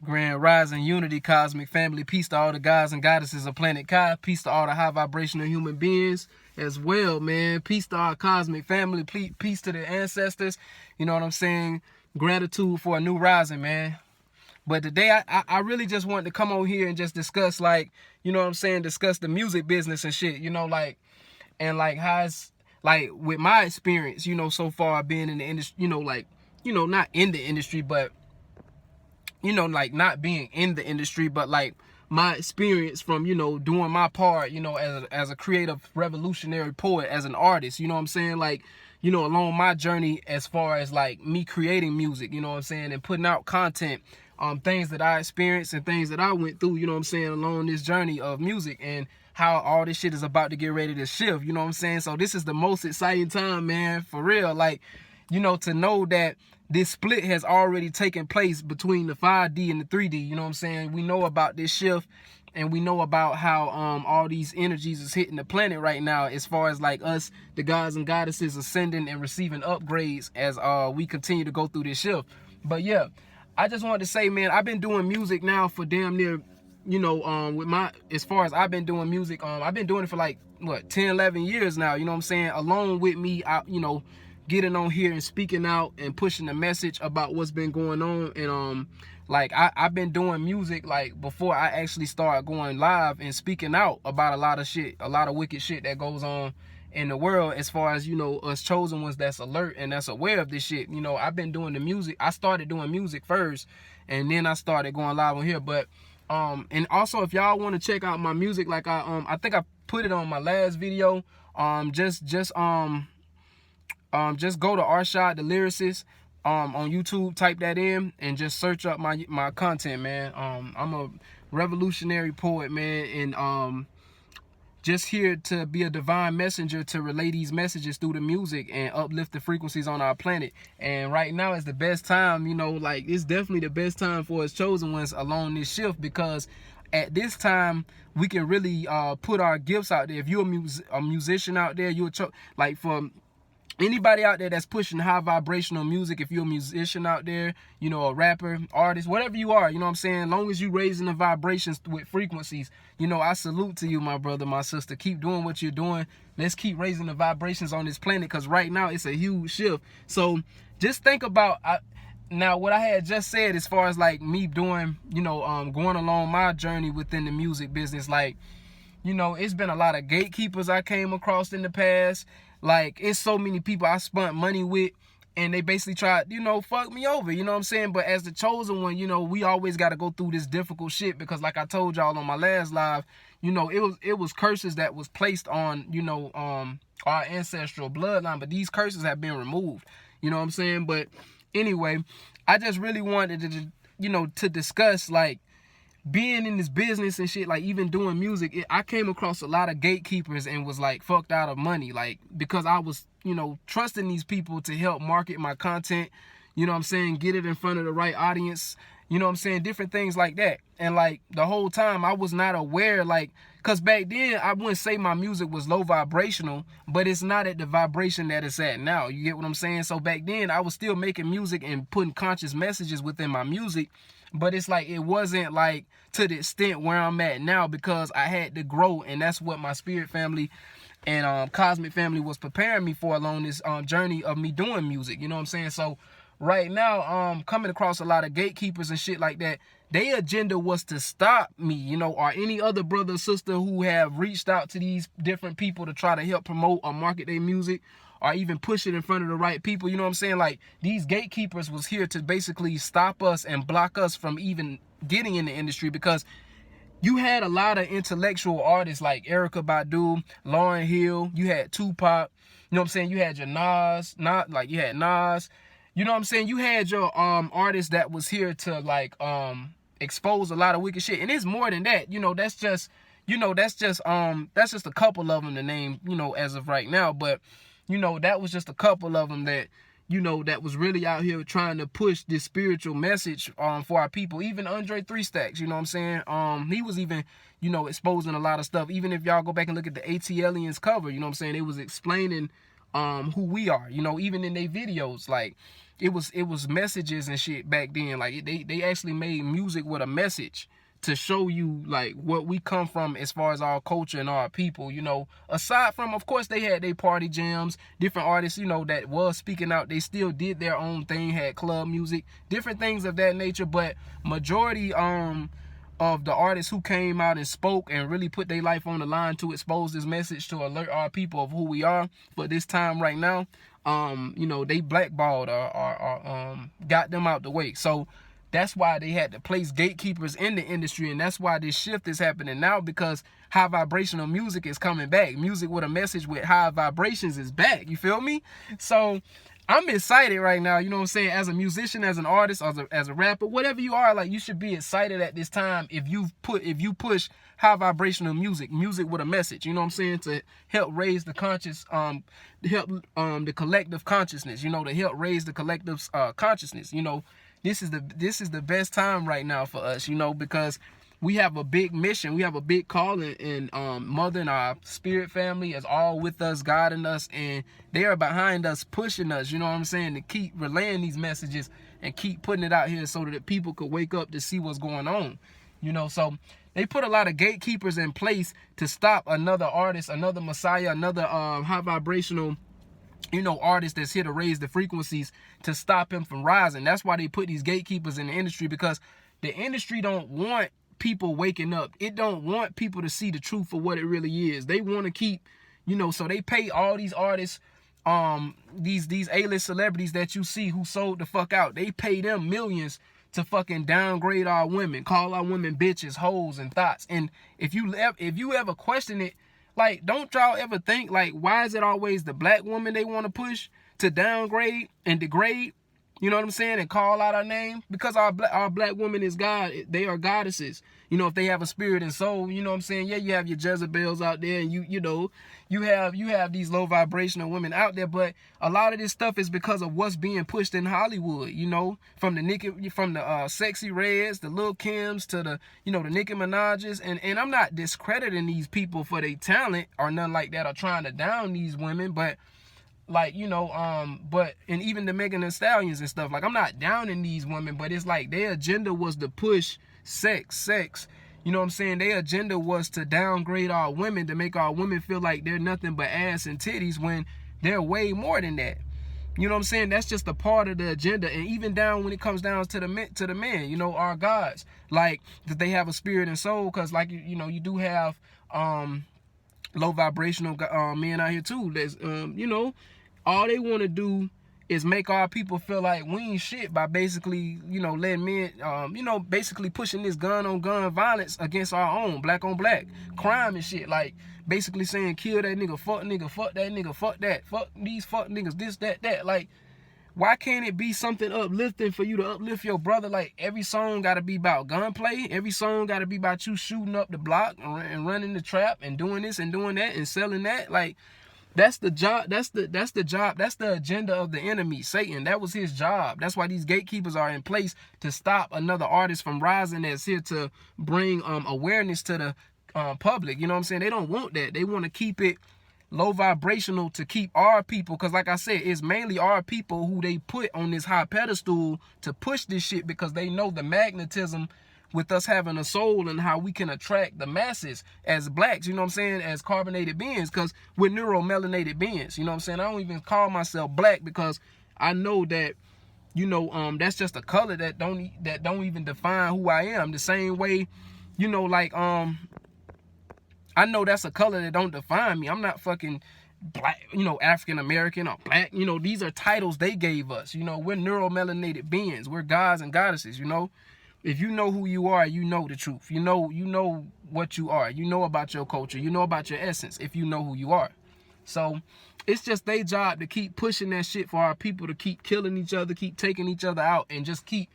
Grand Rising, Unity, Cosmic Family. Peace to all the gods and goddesses of Planet Kai. Peace to all the high vibrational human beings as well, man. Peace to our Cosmic Family. Peace to the ancestors. You know what I'm saying? Gratitude for a new rising, man. But today, I really just wanted to come on here and just discuss, like, you know what I'm saying? Discuss the music business and shit, you know, like, and like how it's, like, with my experience, you know, so far being in the industry, you know, like, you know, not in the industry, but you know, like not being in the industry, but like my experience from, you know, doing my part, you know, as a creative revolutionary poet, as an artist, you know what I'm saying? Like, you know, along my journey as far as like me creating music, you know what I'm saying, and putting out content, things that I experienced and things that I went through, you know what I'm saying, along this journey of music, and how all this shit is about to get ready to shift, you know what I'm saying? So this is the most exciting time, man, for real. Like, you know, to know that this split has already taken place between the 5D and the 3D, you know what I'm saying? We know about this shift, and we know about how all these energies is hitting the planet right now, as far as like us, the gods and goddesses, ascending and receiving upgrades as we continue to go through this shift. But yeah, I just wanted to say, man, I've been doing music now for damn near, you know, with my, as far as I've been doing music, I've been doing it for like, what, 10, 11 years now, you know what I'm saying? Along with me, you know, getting on here and speaking out and pushing the message about what's been going on. And like I've been doing music like before I actually started going live and speaking out about a lot of shit, a lot of wicked shit that goes on in the world, as far as, you know, us chosen ones that's alert and that's aware of this shit. You know, I've been doing the music. I started doing music first, and then I started going live on here. But and also, if y'all want to check out my music, like I think I put it on my last video. Just go to Arshad the Lyricist on YouTube, type that in, and just search up my content, man. I'm a revolutionary poet, man, and just here to be a divine messenger to relay these messages through the music and uplift the frequencies on our planet. And right now is the best time, you know, like it's definitely the best time for us chosen ones along this shift, because at this time we can really put our gifts out there. If you're a musician out there, you're like, for anybody out there that's pushing high vibrational music, if you're a musician out there, you know, a rapper, artist, whatever you are, you know what I'm saying, as long as you raising the vibrations with frequencies, you know, I salute to you, my brother, my sister. Keep doing what you're doing. Let's keep raising the vibrations on this planet, because right now it's a huge shift. So just think about now what I had just said, as far as like me doing, you know, going along my journey within the music business. Like, you know, it's been a lot of gatekeepers I came across in the past. Like, it's so many people I spent money with, and they basically tried, you know, fuck me over, you know what I'm saying? But as the chosen one, you know, we always got to go through this difficult shit, because like I told y'all on my last live, you know, it was curses that was placed on, you know, our ancestral bloodline, but these curses have been removed, you know what I'm saying? But anyway, I just really wanted to, you know, to discuss, like, being in this business and shit, like even doing music, I came across a lot of gatekeepers and was like fucked out of money, like, because I was, you know, trusting these people to help market my content, you know what I'm saying, get it in front of the right audience, you know what I'm saying, different things like that. And like the whole time I was not aware, like, because back then I wouldn't say my music was low vibrational, but it's not at the vibration that it's at now, you get what I'm saying? So back then I was still making music and putting conscious messages within my music, but it's like it wasn't like to the extent where I'm at now, because I had to grow, and that's what my spirit family and cosmic family was preparing me for along this journey of me doing music, you know what I'm saying? So right now, coming across a lot of gatekeepers and shit like that, their agenda was to stop me, you know, or any other brother or sister who have reached out to these different people to try to help promote or market their music, or even push it in front of the right people, you know what I'm saying? Like, these gatekeepers was here to basically stop us and block us from even getting in the industry, because you had a lot of intellectual artists like Erykah Badu, Lauryn Hill, you had Tupac, you know what I'm saying? You had your Nas, you had Nas, you know what I'm saying? You had your artists that was here to like expose a lot of wicked shit. And it's more than that, you know, that's just a couple of them to name, you know, as of right now. But you know, that was just a couple of them that, you know, that was really out here trying to push this spiritual message for our people. Even Andre 3 Stacks, you know what I'm saying? He was even, you know, exposing a lot of stuff. Even if y'all go back and look at the ATLiens cover, you know what I'm saying? It was explaining who we are, you know, even in their videos. Like, it was messages and shit back then. Like they actually made music with a message to show you like what we come from as far as our culture and our people, you know. Aside from, of course, they had their party jams, different artists, you know, that was speaking out. They still did their own thing, had club music, different things of that nature. But majority of the artists who came out and spoke and really put their life on the line to expose this message, to alert our people of who we are for this time right now, you know, they blackballed or got them out the way. So that's why they had to place gatekeepers in the industry, and that's why this shift is happening now, because high vibrational music is coming back. Music with a message with high vibrations is back. You feel me? So I'm excited right now, you know what I'm saying? As a musician, as an artist, as a rapper, whatever you are, like, you should be excited at this time if you push high vibrational music with a message, you know what I'm saying, to help raise the conscious, help the collective consciousness, you know, to help raise the collective's consciousness. You know, this is the best time right now for us, you know, because we have a big mission, we have a big calling, and Mother and our spirit family is all with us, guiding us, and they are behind us, pushing us, you know what I'm saying, to keep relaying these messages and keep putting it out here so that people could wake up to see what's going on, you know. So they put a lot of gatekeepers in place to stop another artist, another messiah, another high vibrational, you know, artist that's here to raise the frequencies, to stop him from rising. That's why they put these gatekeepers in the industry, because the industry don't want people waking up. It don't want people to see the truth for what it really is. They want to keep, you know, so they pay all these artists, these A-list celebrities that you see who sold the fuck out. They pay them millions to fucking downgrade our women, call our women bitches, hoes, and thoughts. And if you ever question it, like, don't y'all ever think, like, why is it always the black woman they want to push to downgrade and degrade? You know what I'm saying? And call out our name? Because our black woman is God. They are goddesses. You know, if they have a spirit and soul, you know what I'm saying? Yeah, you have your Jezebels out there, and you know, you have these low vibrational women out there, but a lot of this stuff is because of what's being pushed in Hollywood, you know, from the Sexy Reds, the Lil Kims, to the, you know, the Nicki Minaj's, and I'm not discrediting these people for their talent or nothing like that, or trying to down these women, but like, you know, and even the Megan Thee Stallions and stuff, like, I'm not downing these women, but it's like their agenda was to push sex, you know what I'm saying? Their agenda was to downgrade our women, to make our women feel like they're nothing but ass and titties, when they're way more than that. You know what I'm saying? That's just a part of the agenda. And even down when it comes down to the men, you know, our gods, like, that they have a spirit and soul, because, like, you know, you do have low vibrational men out here too, that's you know, all they want to do is make our people feel like we ain't shit by basically, you know, letting men, you know, basically pushing this gun on gun violence against our own, black on black crime and shit. Like, basically saying, kill that nigga, fuck that nigga, fuck that, fuck these fuck niggas, this, that. Like, why can't it be something uplifting for you to uplift your brother? Like, every song got to be about gunplay. Every song got to be about you shooting up the block and running the trap and doing this and doing that and selling that. Like, that's the job. That's the job. That's the agenda of the enemy, Satan. That was his job. That's why these gatekeepers are in place, to stop another artist from rising, that's here to bring awareness to the public. You know what I'm saying? They don't want that. They want to keep it low vibrational, to keep our people, because like I said, it's mainly our people who they put on this high pedestal to push this shit, because they know the magnetism with us having a soul and how we can attract the masses as blacks, you know what I'm saying, as carbonated beings, because we're neuromelanated beings, you know what I'm saying? I don't even call myself black, because I know that, you know, that's just a color that don't even define who I am. The same way, you know, like, I know that's a color that don't define me. I'm not fucking black, you know, African American or black. You know, these are titles they gave us. You know, we're neuromelanated beings. We're gods and goddesses, you know. If you know who you are, you know the truth. You know what you are. You know about your culture. You know about your essence, if you know who you are. So it's just their job to keep pushing that shit for our people, to keep killing each other, keep taking each other out, and just keep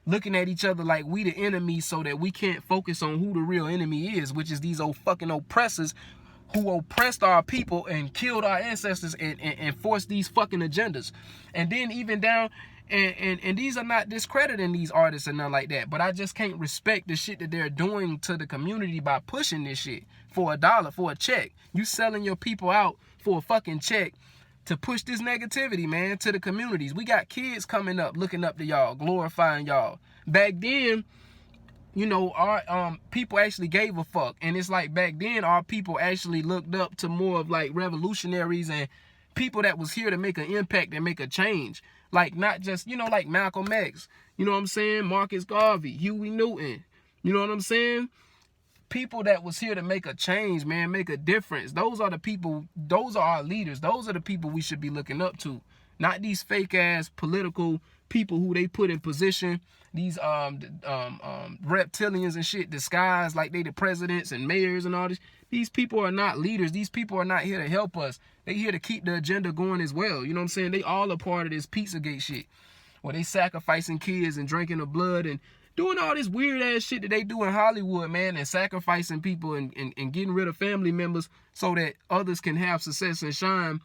looking at each other like we the enemy, so that we can't focus on who the real enemy is, which is these old fucking oppressors who oppressed our people and killed our ancestors and forced these fucking agendas. And then even down, and these are not discrediting these artists and nothing like that, but I just can't respect the shit that they're doing to the community by pushing this shit for $1, for a check. You selling your people out for a fucking check, to push this negativity, man, to the communities. We got kids coming up, looking up to y'all, glorifying y'all. Back then, you know, our people actually gave a fuck. And it's like back then our people actually looked up to more of like revolutionaries and people that was here to make an impact and make a change. Like not just, you know, like Malcolm X, you know what I'm saying? Marcus Garvey, Huey Newton, you know what I'm saying? People that was here to make a change, man, make a difference. Those are the people, those are our leaders. Those are the people we should be looking up to. Not these fake ass political people who they put in position, these reptilians and shit disguised like they the presidents and mayors and all this. These people are not leaders. These people are not here to help us. They here to keep the agenda going as well. You know what I'm saying? They all a part of this Pizzagate shit where they sacrificing kids and drinking the blood and doing all this weird ass shit that they do in Hollywood, man, and sacrificing people and getting rid of family members so that others can have success and shine,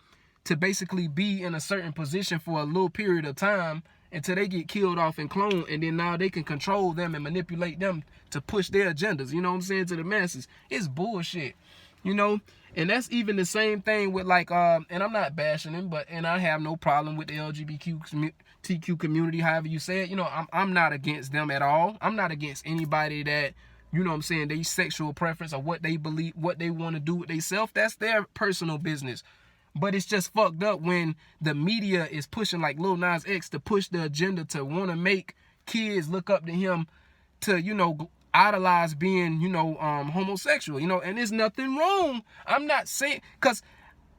to basically be in a certain position for a little period of time until they get killed off and cloned, and then now they can control them and manipulate them to push their agendas, you know what I'm saying, to the masses. It's bullshit, you know? And that's even the same thing with like, and I'm not bashing them, and I have no problem with the LGBTQ community, however you say it. You know, I'm not against them at all. I'm not against anybody that, you know what I'm saying, they sexual preference or what they believe, what they want to do with themselves. That's their personal business. But it's just fucked up when the media is pushing like Lil Nas X to push the agenda to want to make kids look up to him to, you know, idolize being, you know, homosexual, you know, and there's nothing wrong. I'm not saying, because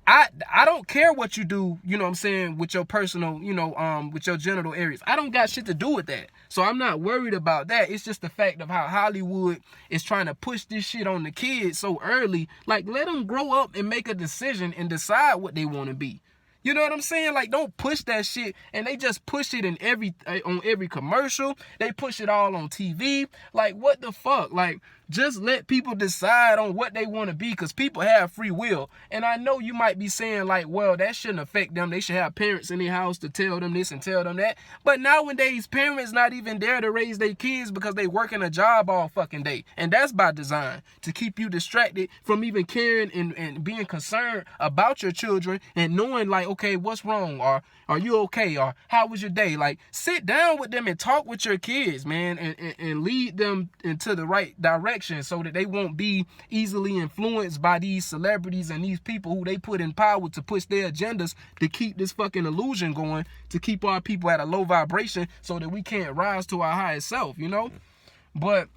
I don't care what you do, you know what I'm saying, with your personal, you know, with your genital areas. I don't got shit to do with that. So I'm not worried about that. It's just the fact of how Hollywood is trying to push this shit on the kids so early. Like, let them grow up and make a decision and decide what they want to be. You know what I'm saying? Like, don't push that shit. And they just push it in on every commercial. They push it all on TV. Like, what the fuck? Like, just let people decide on what they want to be, because people have free will. And I know you might be saying like, well, that shouldn't affect them. They should have parents in their house to tell them this and tell them that. But nowadays, parents not even there to raise their kids because they working a job all fucking day. And that's by design, to keep you distracted from even caring and being concerned about your children and knowing like, okay, what's wrong? Or are you okay? Or how was your day? Like, sit down with them and talk with your kids, man, and lead them into the right direction so that they won't be easily influenced by these celebrities and these people who they put in power to push their agendas to keep this fucking illusion going, to keep our people at a low vibration so that we can't rise to our highest self, you know? But,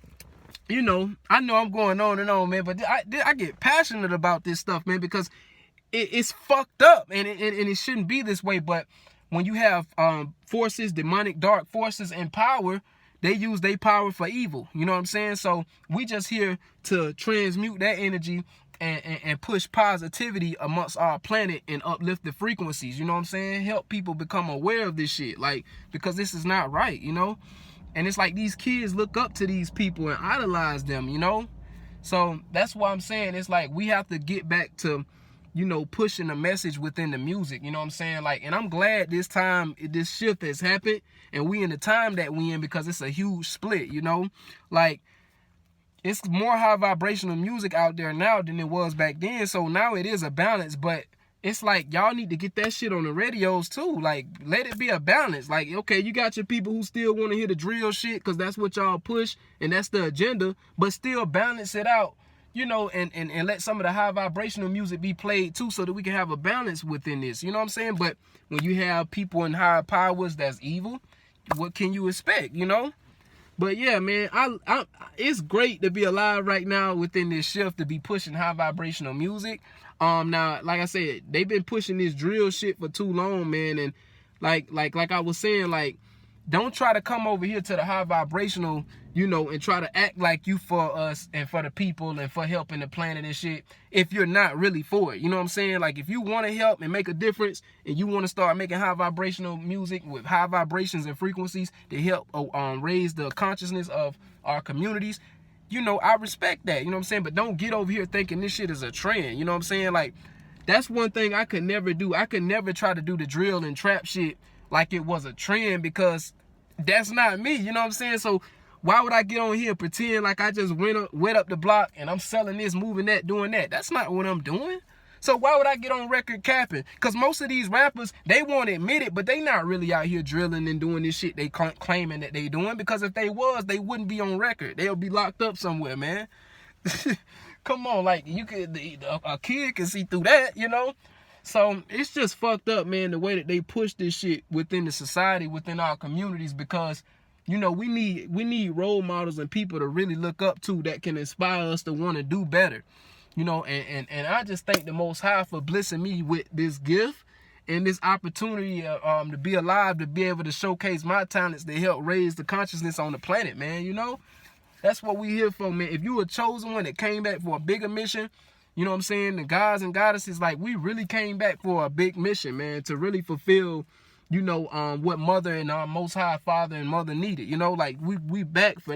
you know, I know I'm going on and on, man, but I get passionate about this stuff, man, because it's fucked up and it shouldn't be this way. But when you have forces, demonic, dark forces in power, they use their power for evil. You know what I'm saying? So we just here to transmute that energy and push positivity amongst our planet and uplift the frequencies. You know what I'm saying? Help people become aware of this shit. Like, because this is not right, you know? And it's like these kids look up to these people and idolize them, you know? So that's why I'm saying it's like we have to get back to, you know, pushing the message within the music, you know what I'm saying? Like, and I'm glad this time, this shift has happened, and we in the time that we in, because it's a huge split, you know? Like, it's more high vibrational music out there now than it was back then, so now it is a balance, but it's like, y'all need to get that shit on the radios too. Like, let it be a balance. Like, okay, you got your people who still want to hear the drill shit, because that's what y'all push, and that's the agenda, but still balance it out. You know, and let some of the high vibrational music be played too, so that we can have a balance within this. You know what I'm saying? But when you have people in higher powers that's evil, what can you expect, you know? But yeah, man, it's great to be alive right now within this shift, to be pushing high vibrational music. Now, like I said, they've been pushing this drill shit for too long, man. And like I was saying, like, don't try to come over here to the high vibrational, you know, and try to act like you for us and for the people and for helping the planet and shit if you're not really for it. You know what I'm saying? Like, if you want to help and make a difference and you want to start making high vibrational music with high vibrations and frequencies to help raise the consciousness of our communities, you know, I respect that. You know what I'm saying? But don't get over here thinking this shit is a trend. You know what I'm saying? Like, that's one thing I could never do. I could never try to do the drill and trap shit like it was a trend, because that's not me, you know what I'm saying? So why would I get on here and pretend like I just went up the block and I'm selling this, moving that, doing that? That's not what I'm doing. So why would I get on record capping? Because most of these rappers, they won't admit it, but they not really out here drilling and doing this shit they claiming that they doing. Because if they was, they wouldn't be on record. They'll be locked up somewhere, man. Come on, like, you could, a kid can see through that, you know? So it's just fucked up, man, the way that they push this shit within the society, within our communities, because, you know, we need role models and people to really look up to that can inspire us to want to do better. You know, and I just thank the Most High for blessing me with this gift and this opportunity to be alive, to be able to showcase my talents to help raise the consciousness on the planet, man, you know? That's what we here for, man. If you were chosen one that came back for a bigger mission, you know what I'm saying? The gods and goddesses, like, we really came back for a big mission, man, to really fulfill, you know, what Mother and our Most High Father and Mother needed. You know, like, we back for that.